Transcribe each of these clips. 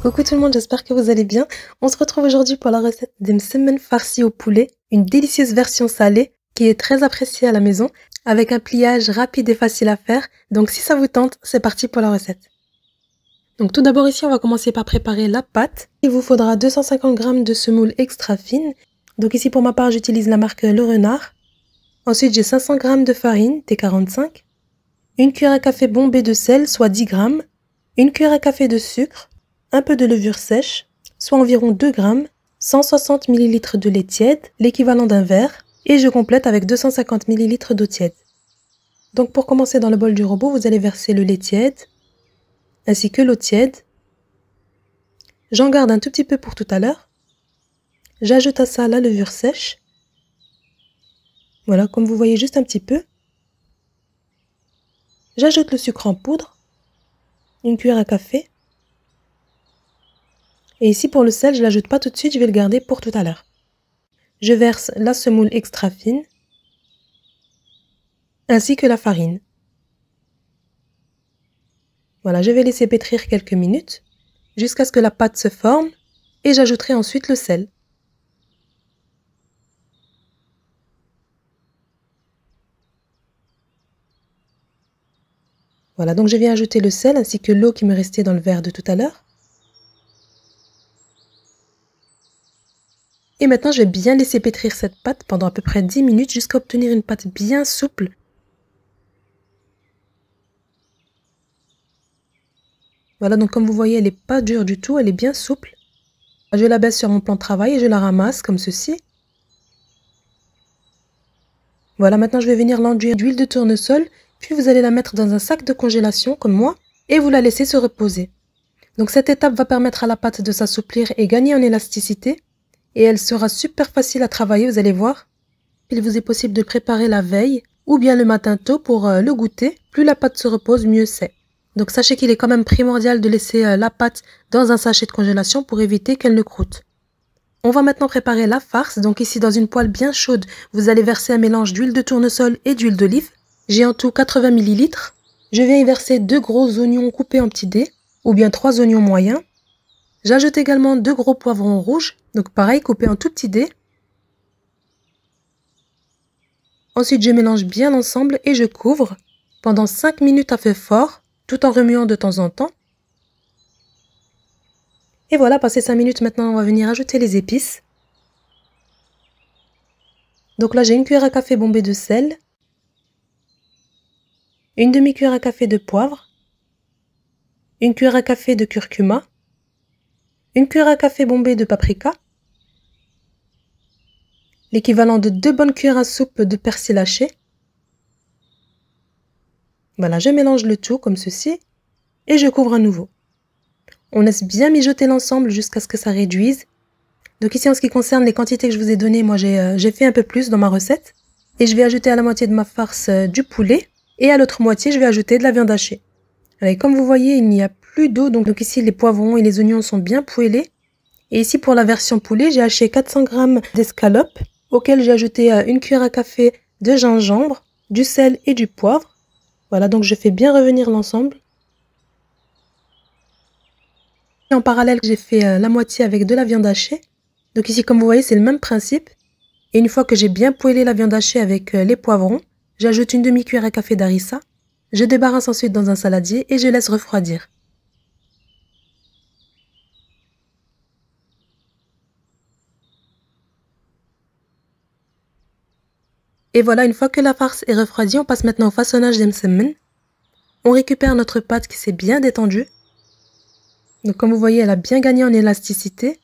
Coucou tout le monde, j'espère que vous allez bien. On se retrouve aujourd'hui pour la recette des msemen farcis au poulet, une délicieuse version salée qui est très appréciée à la maison, avec un pliage rapide et facile à faire. Donc si ça vous tente, c'est parti pour la recette. Donc tout d'abord ici, on va commencer par préparer la pâte. Il vous faudra 250 g de semoule extra fine. Donc ici pour ma part, j'utilise la marque Le Renard. Ensuite, j'ai 500 g de farine T45, une cuillère à café bombée de sel, soit 10 g, une cuillère à café de sucre, un peu de levure sèche, soit environ 2 g, 160 ml de lait tiède, l'équivalent d'un verre, et je complète avec 250 ml d'eau tiède. Donc pour commencer, dans le bol du robot, vous allez verser le lait tiède, ainsi que l'eau tiède. J'en garde un tout petit peu pour tout à l'heure. J'ajoute à ça la levure sèche. Voilà, comme vous voyez, juste un petit peu. J'ajoute le sucre en poudre, une cuillère à café. Et ici pour le sel, je ne l'ajoute pas tout de suite, je vais le garder pour tout à l'heure. Je verse la semoule extra fine, ainsi que la farine. Voilà, je vais laisser pétrir quelques minutes, jusqu'à ce que la pâte se forme, et j'ajouterai ensuite le sel. Voilà, donc je viens ajouter le sel ainsi que l'eau qui me restait dans le verre de tout à l'heure. Et maintenant, je vais bien laisser pétrir cette pâte pendant à peu près 10 minutes jusqu'à obtenir une pâte bien souple. Voilà, donc comme vous voyez, elle n'est pas dure du tout, elle est bien souple. Je la baisse sur mon plan de travail et je la ramasse comme ceci. Voilà, maintenant je vais venir l'enduire d'huile de tournesol, puis vous allez la mettre dans un sac de congélation comme moi et vous la laissez se reposer. Donc cette étape va permettre à la pâte de s'assouplir et gagner en élasticité et elle sera super facile à travailler, vous allez voir. Il vous est possible de préparer la veille ou bien le matin tôt pour le goûter. Plus la pâte se repose, mieux c'est. Donc sachez qu'il est quand même primordial de laisser la pâte dans un sachet de congélation pour éviter qu'elle ne croûte. On va maintenant préparer la farce. Donc ici dans une poêle bien chaude, vous allez verser un mélange d'huile de tournesol et d'huile d'olive. J'ai en tout 80 ml. Je viens y verser 2 gros oignons coupés en petits dés ou bien 3 oignons moyens. J'ajoute également 2 gros poivrons rouges, donc pareil coupés en tout petits dés. Ensuite je mélange bien l'ensemble et je couvre pendant 5 minutes à feu fort, tout en remuant de temps en temps. Et voilà, passé 5 minutes, maintenant on va venir ajouter les épices. Donc là j'ai une cuillère à café bombée de sel, une demi-cuillère à café de poivre, une cuillère à café de curcuma, une cuillère à café bombée de paprika, l'équivalent de 2 bonnes cuillères à soupe de persil haché. Voilà, je mélange le tout comme ceci et je couvre à nouveau. On laisse bien mijoter l'ensemble jusqu'à ce que ça réduise. Donc ici en ce qui concerne les quantités que je vous ai données, moi j'ai fait un peu plus dans ma recette. Et je vais ajouter à la moitié de ma farce du poulet et à l'autre moitié je vais ajouter de la viande hachée. Alors, comme vous voyez, il n'y a plus d'eau, donc ici les poivrons et les oignons sont bien poêlés. Et ici pour la version poulet, j'ai haché 400 g d'escalope, auquel j'ai ajouté une cuillère à café de gingembre, du sel et du poivre. Voilà, donc je fais bien revenir l'ensemble. En parallèle, j'ai fait la moitié avec de la viande hachée. Donc ici, comme vous voyez, c'est le même principe. Et une fois que j'ai bien poêlé la viande hachée avec les poivrons, j'ajoute une demi-cuillère à café d'harissa. Je débarrasse ensuite dans un saladier et je laisse refroidir. Et voilà, une fois que la farce est refroidie, on passe maintenant au façonnage des msemen. On récupère notre pâte qui s'est bien détendue. Donc comme vous voyez, elle a bien gagné en élasticité.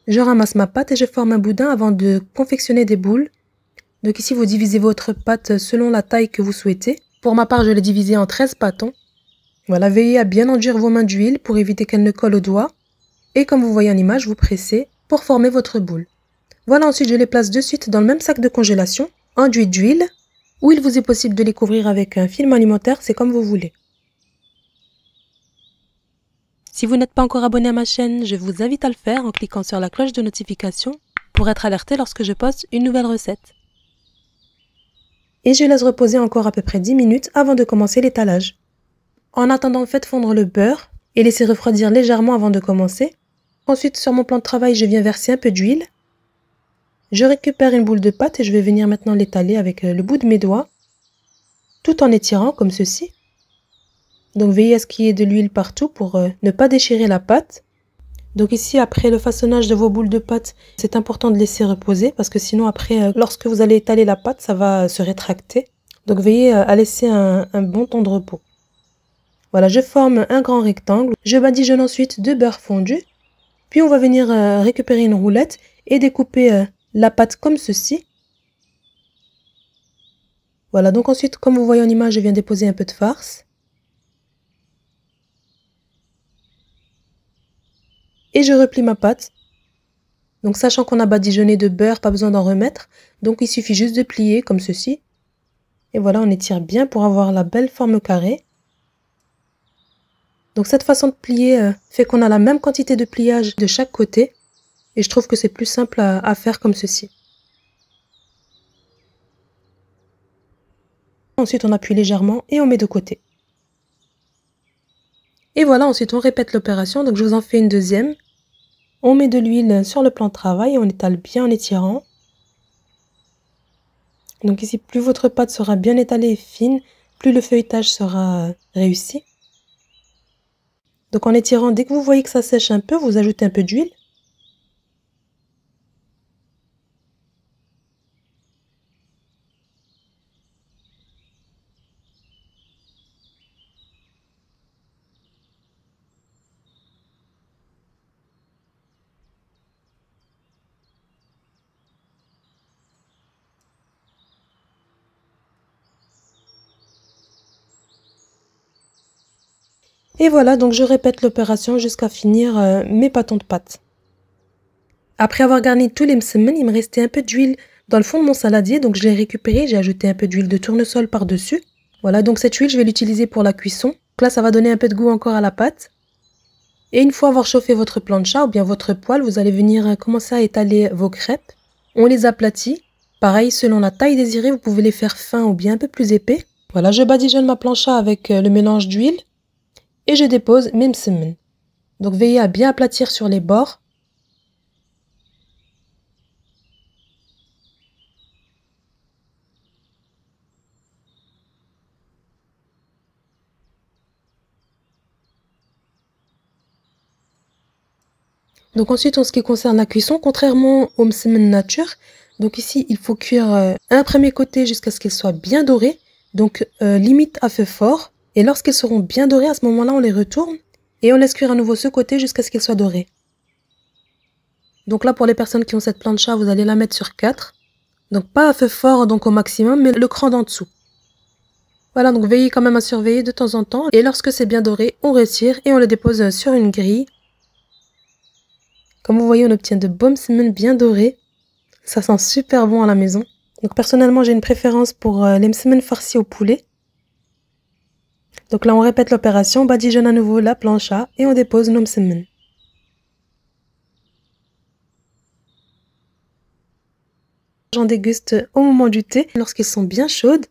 Je ramasse ma pâte et je forme un boudin avant de confectionner des boules. Donc ici, vous divisez votre pâte selon la taille que vous souhaitez. Pour ma part, je l'ai divisée en 13 pâtons. Voilà, veillez à bien enduire vos mains d'huile pour éviter qu'elles ne collent aux doigts. Et comme vous voyez en image, vous pressez pour former votre boule. Voilà, ensuite je les place de suite dans le même sac de congélation, enduit d'huile, ou il vous est possible de les couvrir avec un film alimentaire, c'est comme vous voulez. Si vous n'êtes pas encore abonné à ma chaîne, je vous invite à le faire en cliquant sur la cloche de notification pour être alerté lorsque je poste une nouvelle recette. Et je laisse reposer encore à peu près 10 minutes avant de commencer l'étalage. En attendant, faites fondre le beurre et laissez refroidir légèrement avant de commencer. Ensuite, sur mon plan de travail, je viens verser un peu d'huile. Je récupère une boule de pâte et je vais venir maintenant l'étaler avec le bout de mes doigts, tout en étirant comme ceci. Donc veillez à ce qu'il y ait de l'huile partout pour ne pas déchirer la pâte. Donc ici, après le façonnage de vos boules de pâte, c'est important de laisser reposer parce que sinon après, lorsque vous allez étaler la pâte, ça va se rétracter. Donc veillez à laisser un bon temps de repos. Voilà, je forme un grand rectangle. Je badigeonne ensuite de beurre fondu. Puis on va venir récupérer une roulette et découper la pâte comme ceci. Voilà, donc ensuite, comme vous voyez en image, je viens déposer un peu de farce. Et je replie ma pâte. Donc sachant qu'on a badigeonné de beurre, pas besoin d'en remettre. Donc il suffit juste de plier comme ceci. Et voilà, on étire bien pour avoir la belle forme carrée. Donc cette façon de plier fait qu'on a la même quantité de pliage de chaque côté. Et je trouve que c'est plus simple à faire comme ceci. Ensuite on appuie légèrement et on met de côté. Et voilà, ensuite on répète l'opération. Donc je vous en fais une deuxième. On met de l'huile sur le plan de travail et on étale bien en étirant. Donc ici, plus votre pâte sera bien étalée et fine, plus le feuilletage sera réussi. Donc en étirant, dès que vous voyez que ça sèche un peu, vous ajoutez un peu d'huile. Et voilà, donc je répète l'opération jusqu'à finir mes pâtons de pâte. Après avoir garni tous les msemen, il me restait un peu d'huile dans le fond de mon saladier, donc je l'ai récupéré, j'ai ajouté un peu d'huile de tournesol par-dessus. Voilà, donc cette huile, je vais l'utiliser pour la cuisson. Donc là, ça va donner un peu de goût encore à la pâte. Et une fois avoir chauffé votre plancha ou bien votre poêle, vous allez venir commencer à étaler vos crêpes. On les aplatit. Pareil, selon la taille désirée, vous pouvez les faire fins ou bien un peu plus épais. Voilà, je badigeonne ma plancha avec le mélange d'huile. Et je dépose mes msemen. Donc veillez à bien aplatir sur les bords. Donc ensuite, en ce qui concerne la cuisson, contrairement au msemen nature, donc ici, il faut cuire un premier côté jusqu'à ce qu'il soit bien doré. Donc limite à feu fort. Et lorsqu'ils seront bien dorés, à ce moment-là, on les retourne. Et on laisse cuire à nouveau ce côté jusqu'à ce qu'ils soient dorés. Donc là, pour les personnes qui ont cette plancha, vous allez la mettre sur 4. Donc pas à feu fort, donc au maximum, mais le cran d'en dessous. Voilà, donc veillez quand même à surveiller de temps en temps. Et lorsque c'est bien doré, on retire et on le dépose sur une grille. Comme vous voyez, on obtient de beaux msemen bien dorés. Ça sent super bon à la maison. Donc personnellement, j'ai une préférence pour les msemen farcis au poulet. Donc là, on répète l'opération, on badigeonne à nouveau la plancha et on dépose nos msemen. J'en déguste au moment du thé, lorsqu'ils sont bien chaudes.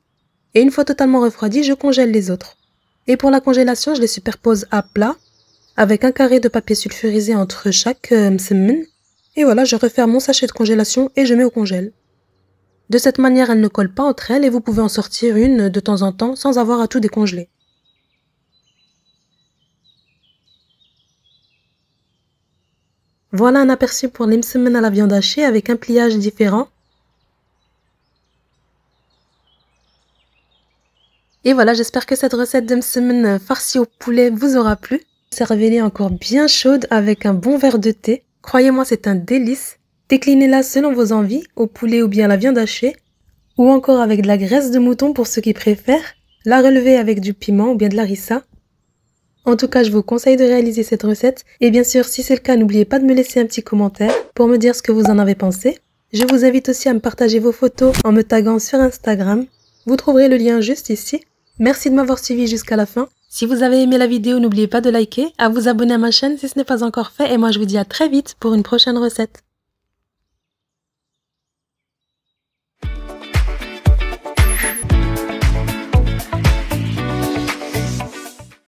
Et une fois totalement refroidis, je congèle les autres. Et pour la congélation, je les superpose à plat, avec un carré de papier sulfurisé entre chaque msemen. Et voilà, je referme mon sachet de congélation et je mets au congèle. De cette manière, elles ne collent pas entre elles et vous pouvez en sortir une de temps en temps sans avoir à tout décongeler. Voilà un aperçu pour les msemen à la viande hachée avec un pliage différent. Et voilà, j'espère que cette recette de msemen farci au poulet vous aura plu. Servez-les encore bien chaude avec un bon verre de thé. Croyez-moi, c'est un délice. Déclinez-la selon vos envies, au poulet ou bien à la viande hachée, ou encore avec de la graisse de mouton pour ceux qui préfèrent. La relevez avec du piment ou bien de l'harissa. En tout cas, je vous conseille de réaliser cette recette. Et bien sûr, si c'est le cas, n'oubliez pas de me laisser un petit commentaire pour me dire ce que vous en avez pensé. Je vous invite aussi à me partager vos photos en me taguant sur Instagram. Vous trouverez le lien juste ici. Merci de m'avoir suivi jusqu'à la fin. Si vous avez aimé la vidéo, n'oubliez pas de liker, à vous abonner à ma chaîne si ce n'est pas encore fait. Et moi, je vous dis à très vite pour une prochaine recette.